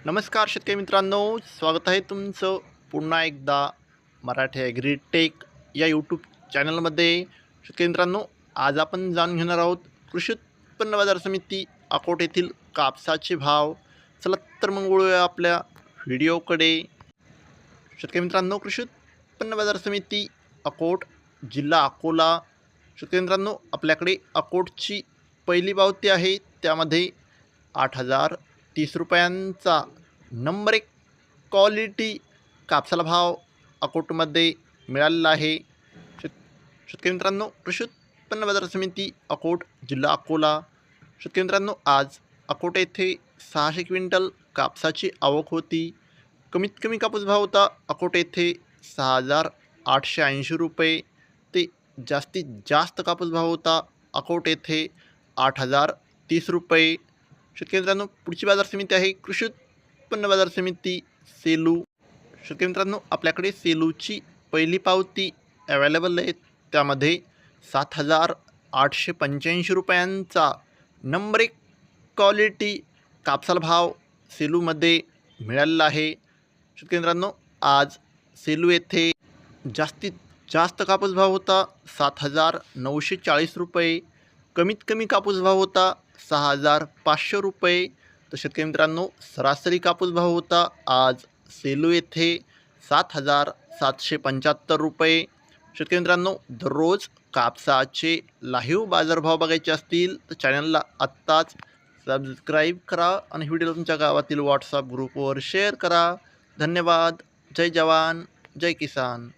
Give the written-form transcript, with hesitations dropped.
नमस्कार शेतकरी मित्रांनो, स्वागत आहे तुमचं पुन्हा एकदा मराठी ॲग्रीटेक या यूट्यूब चॅनलमध्ये. शेतकरी मित्रांनो, आज आपण जाणून घेणार आहोत कृषी उत्पन्न बाजार समिती अकोट येथील कापसाचे भाव. चला तर मग वळूया आपल्या व्हिडिओकडे. शेतकरी मित्रांनो, कृषी उत्पन्न बाजार समिती अकोट, जिल्हा अकोला. शेतकरी मित्रांनो, आपल्याकडे अकोटची पहिली पावती आहे, त्यामध्ये 8,030 रुपयांचा नंबर 1 क्वालिटी कापसाला भाव अकोटमध्ये मिळालेला आहे. शेतकरी मित्रांनो, कृषी उत्पन्न बाजार समिती अकोट, जिल्हा अकोला. शेतकरी मित्रांनो, आज अकोट येथे 600 क्विंटल कापसाची आवक होती. कमीत कमी कापूस भाव होता अकोट येथे 6,880 रुपये ते जास्तीत जास्त कापूस भाव होता अकोट येथे 8,030 रुपये. शेतकरी मित्रांनो, पुढची बाजार समिती आहे कृषी उत्पन्न बाजार समिती सेलू. शेतकरी मित्रांनो, आपल्याकडे सेलूची पहिली पावती अवेलेबल आहे, त्यामध्ये 7,885 रुपयांचा नंबर 1 क्वालिटी कापसाला भाव सेलूमध्ये मिळालेला आहे. शेतकरी मित्रांनो, आज सेलू येथे जास्तीत जास्त कापूस भाव होता 7,940 रुपये. कमीत कमी कापूस भाव होता 6,500 रुपये. तर शेतकरी मित्रांनो, सरासरी कापूस भाव होता आज सेलू येथे 7,775 रुपये. शेतकरी मित्रांनो, दररोज कापसाचे लाईव्ह बाजारभाव बघायचे असतील तर चॅनलला आत्ताच सबस्क्राईब करा आणि व्हिडिओ तुमच्या गावातील व्हॉट्सअप ग्रुपवर शेअर करा. धन्यवाद. जय जवान, जय किसान.